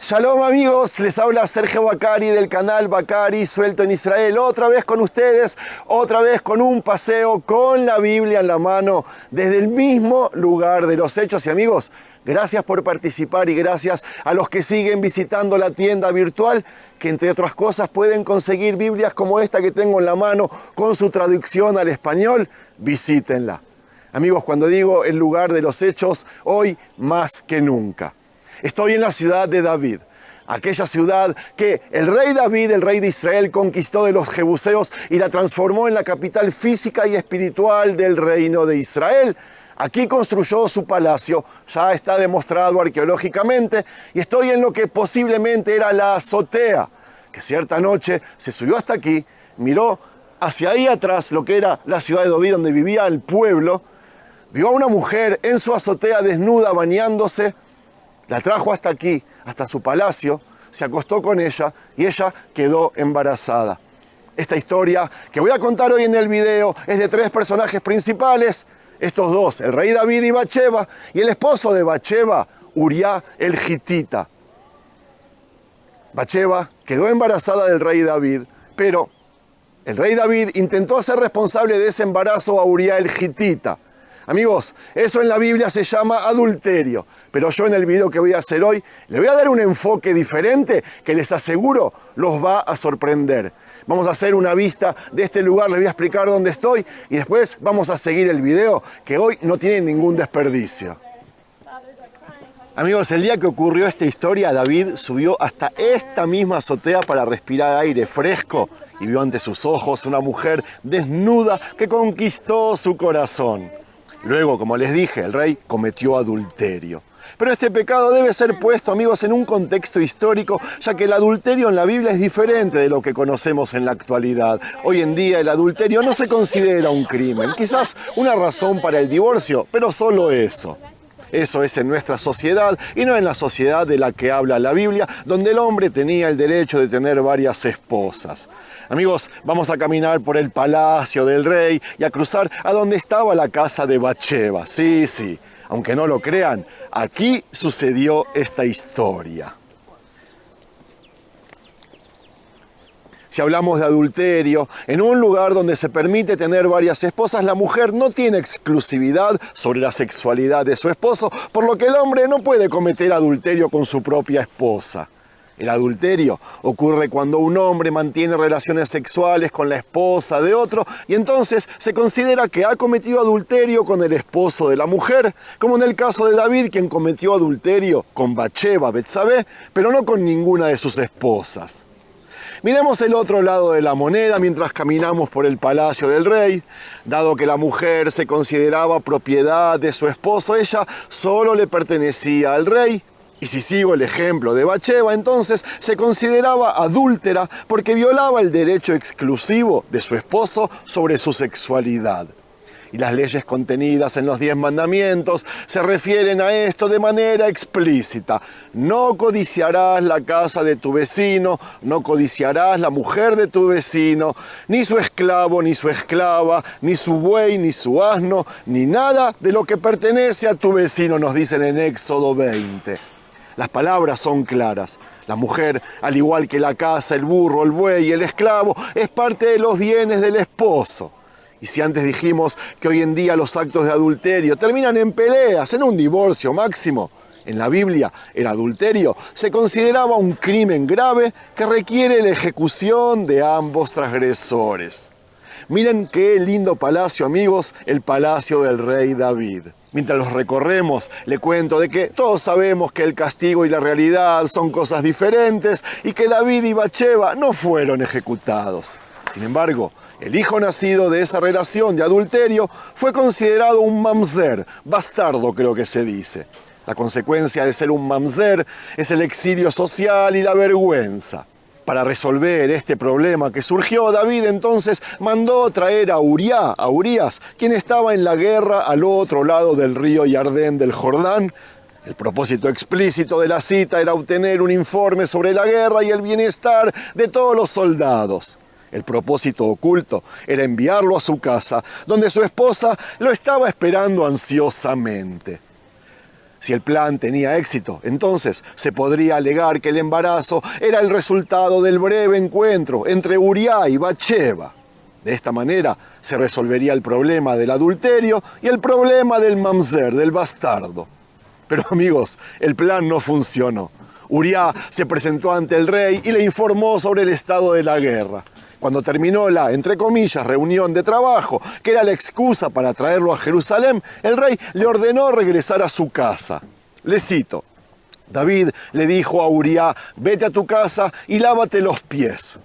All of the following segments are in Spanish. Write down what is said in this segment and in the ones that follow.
Shalom amigos, les habla Sergio Bacari del canal Bacari Suelto en Israel. Otra vez con ustedes, otra vez con un paseo con la Biblia en la mano desde el mismo lugar de los hechos. Y amigos, gracias por participar y gracias a los que siguen visitando la tienda virtual, que entre otras cosas pueden conseguir Biblias como esta que tengo en la mano con su traducción al español. Visítenla. Amigos, cuando digo el lugar de los hechos, hoy más que nunca. Estoy en la ciudad de David, aquella ciudad que el rey David, el rey de Israel, conquistó de los jebuseos y la transformó en la capital física y espiritual del reino de Israel. Aquí construyó su palacio, ya está demostrado arqueológicamente, y estoy en lo que posiblemente era la azotea, que cierta noche se subió hasta aquí, miró hacia ahí atrás lo que era la ciudad de David, donde vivía el pueblo, vio a una mujer en su azotea desnuda bañándose. La trajo hasta aquí, hasta su palacio, se acostó con ella y ella quedó embarazada. Esta historia que voy a contar hoy en el video es de tres personajes principales. Estos dos, el rey David y Bathsheba, y el esposo de Bathsheba, Uriah el Gitita. Bathsheba quedó embarazada del rey David, pero el rey David intentó hacer responsable de ese embarazo a Uriah el Gitita. Amigos, eso en la Biblia se llama adulterio, pero yo en el video que voy a hacer hoy le voy a dar un enfoque diferente que les aseguro los va a sorprender. Vamos a hacer una vista de este lugar, les voy a explicar dónde estoy y después vamos a seguir el video que hoy no tiene ningún desperdicio. Amigos, el día que ocurrió esta historia, David subió hasta esta misma azotea para respirar aire fresco y vio ante sus ojos una mujer desnuda que conquistó su corazón. Luego, como les dije, el rey cometió adulterio. Pero este pecado debe ser puesto, amigos, en un contexto histórico, ya que el adulterio en la Biblia es diferente de lo que conocemos en la actualidad. Hoy en día el adulterio no se considera un crimen, quizás una razón para el divorcio, pero solo eso. Eso es en nuestra sociedad y no en la sociedad de la que habla la Biblia, donde el hombre tenía el derecho de tener varias esposas. Amigos, vamos a caminar por el palacio del rey y a cruzar a donde estaba la casa de Bathsheba. Sí, aunque no lo crean, aquí sucedió esta historia. Si hablamos de adulterio, en un lugar donde se permite tener varias esposas, la mujer no tiene exclusividad sobre la sexualidad de su esposo, por lo que el hombre no puede cometer adulterio con su propia esposa. El adulterio ocurre cuando un hombre mantiene relaciones sexuales con la esposa de otro y entonces se considera que ha cometido adulterio con el esposo de la mujer, como en el caso de David, quien cometió adulterio con Bathsheba, Betsabé, pero no con ninguna de sus esposas. Miremos el otro lado de la moneda mientras caminamos por el palacio del rey. Dado que la mujer se consideraba propiedad de su esposo, ella solo le pertenecía al rey. Y si sigo el ejemplo de Bathsheba, entonces se consideraba adúltera porque violaba el derecho exclusivo de su esposo sobre su sexualidad. Y las leyes contenidas en los 10 mandamientos se refieren a esto de manera explícita. No codiciarás la casa de tu vecino, no codiciarás la mujer de tu vecino, ni su esclavo, ni su esclava, ni su buey, ni su asno, ni nada de lo que pertenece a tu vecino, nos dicen en Éxodo 20. Las palabras son claras. La mujer, al igual que la casa, el burro, el buey y el esclavo, es parte de los bienes del esposo. Y si antes dijimos que hoy en día los actos de adulterio terminan en peleas, en un divorcio máximo, en la Biblia el adulterio se consideraba un crimen grave que requiere la ejecución de ambos transgresores. Miren qué lindo palacio, amigos, el palacio del rey David. Mientras los recorremos, le cuento de que todos sabemos que el castigo y la realidad son cosas diferentes y que David y Bathsheba no fueron ejecutados. Sin embargo, el hijo nacido de esa relación de adulterio fue considerado un mamzer, bastardo creo que se dice. La consecuencia de ser un mamzer es el exilio social y la vergüenza. Para resolver este problema que surgió, David entonces mandó traer a Urías, quien estaba en la guerra al otro lado del río Jordán del Jordán. El propósito explícito de la cita era obtener un informe sobre la guerra y el bienestar de todos los soldados. El propósito oculto era enviarlo a su casa, donde su esposa lo estaba esperando ansiosamente. Si el plan tenía éxito, entonces se podría alegar que el embarazo era el resultado del breve encuentro entre Uriah y Batsheba. De esta manera se resolvería el problema del adulterio y el problema del mamzer, del bastardo. Pero amigos, el plan no funcionó. Uriah se presentó ante el rey y le informó sobre el estado de la guerra. Cuando terminó la, entre comillas, reunión de trabajo, que era la excusa para traerlo a Jerusalén, el rey le ordenó regresar a su casa. Le cito: David le dijo a Uriah: vete a tu casa y lávate los pies.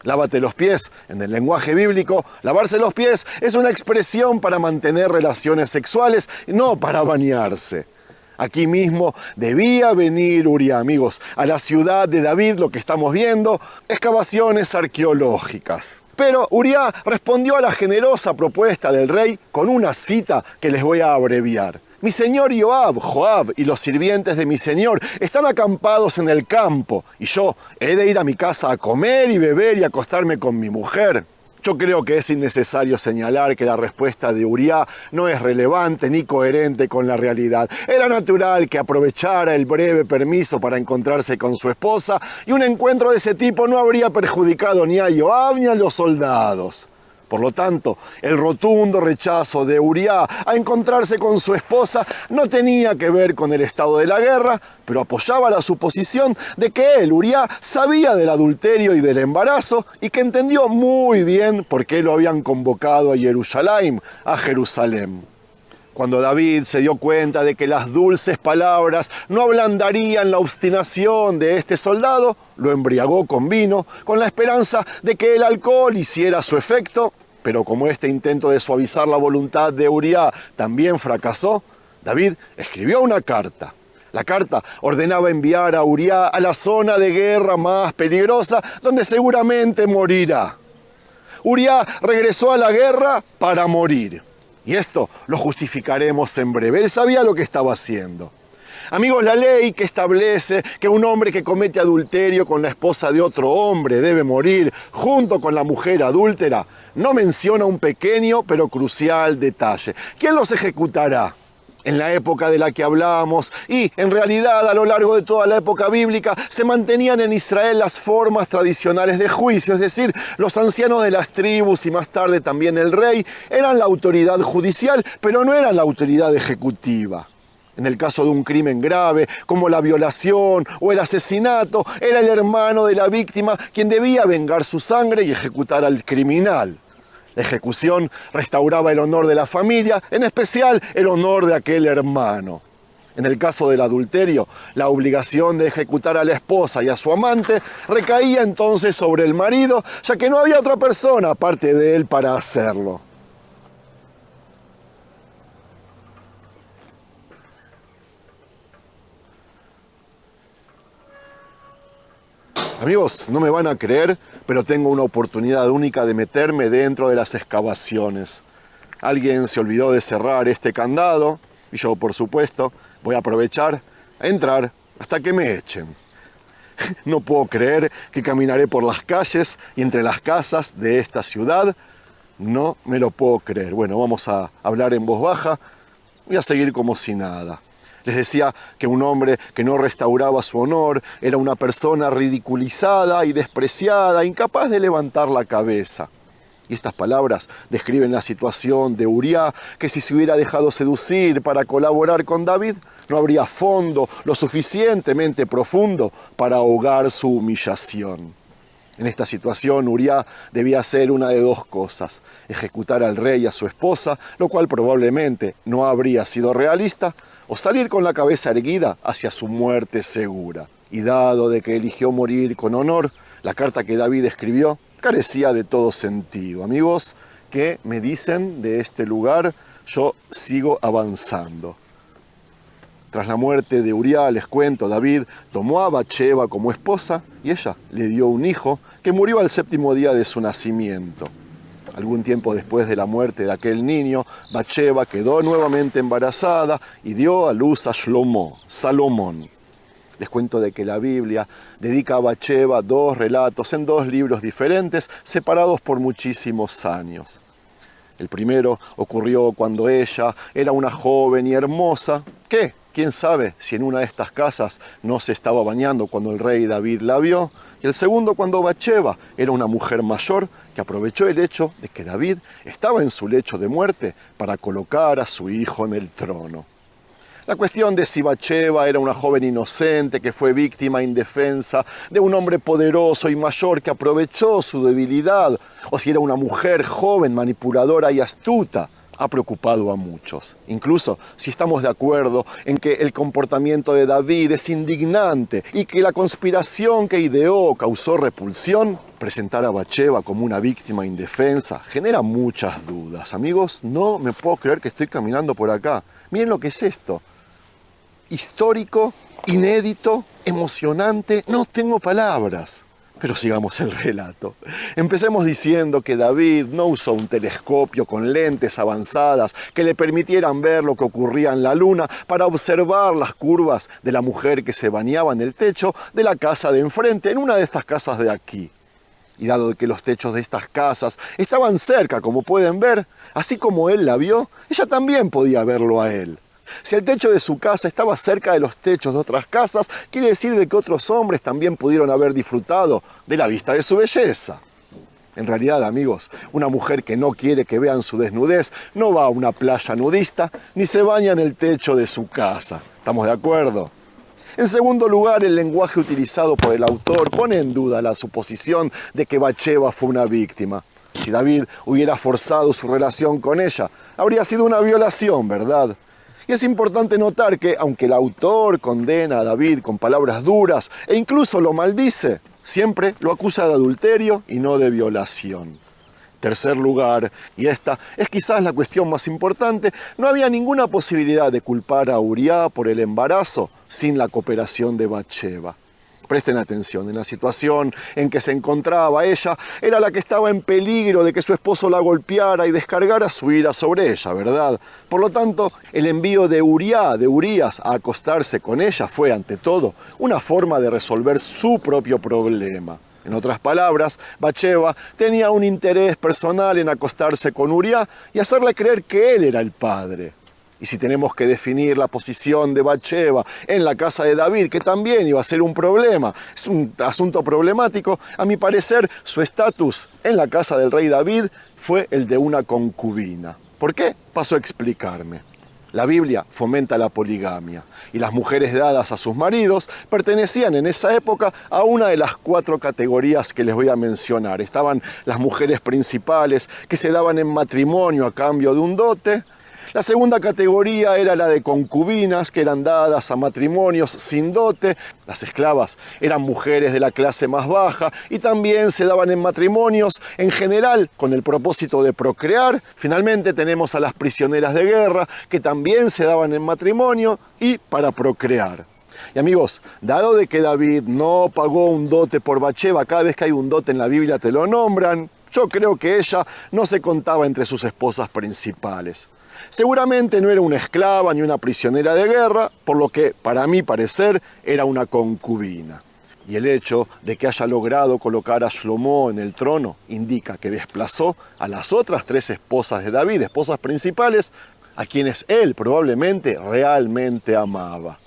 Lávate los pies, en el lenguaje bíblico, lavarse los pies es una expresión para mantener relaciones sexuales, no para bañarse. Aquí mismo debía venir Uriah, amigos, a la ciudad de David, lo que estamos viendo, excavaciones arqueológicas. Pero Uriah respondió a la generosa propuesta del rey con una cita que les voy a abreviar. Mi señor Joab y los sirvientes de mi señor están acampados en el campo y yo he de ir a mi casa a comer y beber y acostarme con mi mujer. Yo creo que es innecesario señalar que la respuesta de Uriah no es relevante ni coherente con la realidad. Era natural que aprovechara el breve permiso para encontrarse con su esposa y un encuentro de ese tipo no habría perjudicado ni a Joab ni a los soldados. Por lo tanto, el rotundo rechazo de Uriah a encontrarse con su esposa no tenía que ver con el estado de la guerra, pero apoyaba la suposición de que él, Uriah, sabía del adulterio y del embarazo y que entendió muy bien por qué lo habían convocado a Jerusalén. Cuando David se dio cuenta de que las dulces palabras no ablandarían la obstinación de este soldado, lo embriagó con vino, con la esperanza de que el alcohol hiciera su efecto, pero como este intento de suavizar la voluntad de Uriah también fracasó, David escribió una carta. La carta ordenaba enviar a Uriah a la zona de guerra más peligrosa, donde seguramente morirá. Uriah regresó a la guerra para morir. Y esto lo justificaremos en breve. Él sabía lo que estaba haciendo. Amigos, la ley que establece que un hombre que comete adulterio con la esposa de otro hombre debe morir junto con la mujer adúltera no menciona un pequeño pero crucial detalle. ¿Quién los ejecutará? En la época de la que hablamos y en realidad a lo largo de toda la época bíblica se mantenían en Israel las formas tradicionales de juicio, es decir, los ancianos de las tribus y más tarde también el rey eran la autoridad judicial, pero no eran la autoridad ejecutiva. En el caso de un crimen grave, como la violación o el asesinato, era el hermano de la víctima quien debía vengar su sangre y ejecutar al criminal. La ejecución restauraba el honor de la familia, en especial el honor de aquel hermano. En el caso del adulterio, la obligación de ejecutar a la esposa y a su amante recaía entonces sobre el marido, ya que no había otra persona aparte de él para hacerlo. Amigos, no me van a creer, pero tengo una oportunidad única de meterme dentro de las excavaciones. Alguien se olvidó de cerrar este candado y yo, por supuesto, voy a aprovechar a entrar hasta que me echen. No puedo creer que caminaré por las calles y entre las casas de esta ciudad. No me lo puedo creer. Bueno, vamos a hablar en voz baja. Voy a seguir como si nada. Les decía que un hombre que no restauraba su honor era una persona ridiculizada y despreciada, incapaz de levantar la cabeza. Y estas palabras describen la situación de Uriah, que si se hubiera dejado seducir para colaborar con David, no habría fondo lo suficientemente profundo para ahogar su humillación. En esta situación, Uriah debía hacer una de dos cosas: ejecutar al rey y a su esposa, lo cual probablemente no habría sido realista, o salir con la cabeza erguida hacia su muerte segura. Y dado de que eligió morir con honor, la carta que David escribió carecía de todo sentido. Amigos, ¿qué me dicen de este lugar? Yo sigo avanzando. Tras la muerte de Uriah, les cuento, David tomó a Batsheba como esposa y ella le dio un hijo que murió al 7º día de su nacimiento. Algún tiempo después de la muerte de aquel niño, Batsheba quedó nuevamente embarazada y dio a luz a Salomón. Les cuento de que la Biblia dedica a Batsheba 2 relatos en 2 libros diferentes, separados por muchísimos años. El primero ocurrió cuando ella era una joven y hermosa, que, quién sabe si en una de estas casas no se estaba bañando cuando el rey David la vio. Y el segundo cuando Batseba era una mujer mayor que aprovechó el hecho de que David estaba en su lecho de muerte para colocar a su hijo en el trono. La cuestión de si Batseba era una joven inocente que fue víctima indefensa de un hombre poderoso y mayor que aprovechó su debilidad, o si era una mujer joven, manipuladora y astuta, ha preocupado a muchos. Incluso si estamos de acuerdo en que el comportamiento de David es indignante y que la conspiración que ideó causó repulsión, presentar a Batseba como una víctima indefensa genera muchas dudas. Amigos, no me puedo creer que estoy caminando por acá. Miren lo que es esto. Histórico, inédito, emocionante, no tengo palabras. Pero sigamos el relato. Empecemos diciendo que David no usó un telescopio con lentes avanzadas que le permitieran ver lo que ocurría en la luna para observar las curvas de la mujer que se bañaba en el techo de la casa de enfrente, en una de estas casas de aquí. Y dado que los techos de estas casas estaban cerca, como pueden ver, así como él la vio, ella también podía verlo a él. Si el techo de su casa estaba cerca de los techos de otras casas, quiere decir de que otros hombres también pudieron haber disfrutado de la vista de su belleza. En realidad, amigos, una mujer que no quiere que vean su desnudez no va a una playa nudista ni se baña en el techo de su casa. ¿Estamos de acuerdo? En segundo lugar, el lenguaje utilizado por el autor pone en duda la suposición de que Batseba fue una víctima. Si David hubiera forzado su relación con ella, habría sido una violación, ¿verdad? Y es importante notar que, aunque el autor condena a David con palabras duras e incluso lo maldice, siempre lo acusa de adulterio y no de violación. Tercer lugar, y esta es quizás la cuestión más importante, no había ninguna posibilidad de culpar a Uriah por el embarazo sin la cooperación de Batseba. Presten atención, en la situación en que se encontraba ella, era la que estaba en peligro de que su esposo la golpeara y descargara su ira sobre ella, ¿verdad? Por lo tanto, el envío de Urías a acostarse con ella fue, ante todo, una forma de resolver su propio problema. En otras palabras, Batseba tenía un interés personal en acostarse con Uriah y hacerle creer que él era el padre. Y si tenemos que definir la posición de Batseba en la casa de David, que también iba a ser un problema, es un asunto problemático, a mi parecer su estatus en la casa del rey David fue el de una concubina. ¿Por qué? Paso a explicarme. La Biblia fomenta la poligamia y las mujeres dadas a sus maridos pertenecían en esa época a una de las 4 categorías que les voy a mencionar. Estaban las mujeres principales que se daban en matrimonio a cambio de un dote. La segunda categoría era la de concubinas, que eran dadas a matrimonios sin dote. Las esclavas eran mujeres de la clase más baja y también se daban en matrimonios, en general, con el propósito de procrear. Finalmente tenemos a las prisioneras de guerra, que también se daban en matrimonio y para procrear. Y amigos, dado de que David no pagó un dote por Batseba, cada vez que hay un dote en la Biblia te lo nombran, yo creo que ella no se contaba entre sus esposas principales. Seguramente no era una esclava ni una prisionera de guerra, por lo que, para mi parecer, era una concubina. Y el hecho de que haya logrado colocar a Shlomo en el trono indica que desplazó a las otras 3 esposas de David, esposas principales, a quienes él probablemente realmente amaba.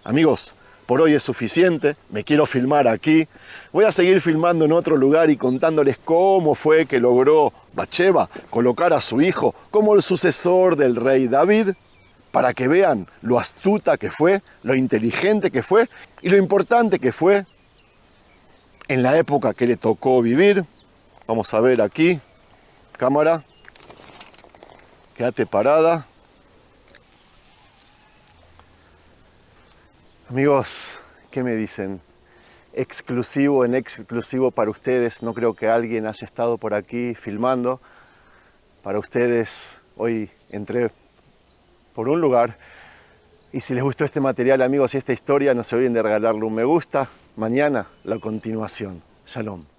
Amigos, por hoy es suficiente, me quiero filmar aquí. Voy a seguir filmando en otro lugar y contándoles cómo fue que logró Batseba colocar a su hijo como el sucesor del rey David, para que vean lo astuta que fue, lo inteligente que fue y lo importante que fue en la época que le tocó vivir. Vamos a ver aquí, cámara, quédate parada. Amigos, ¿qué me dicen? Exclusivo en exclusivo para ustedes. No creo que alguien haya estado por aquí filmando. Para ustedes, hoy entré por un lugar. Y si les gustó este material, amigos, y esta historia, no se olviden de regalarle un me gusta. Mañana, la continuación. Shalom.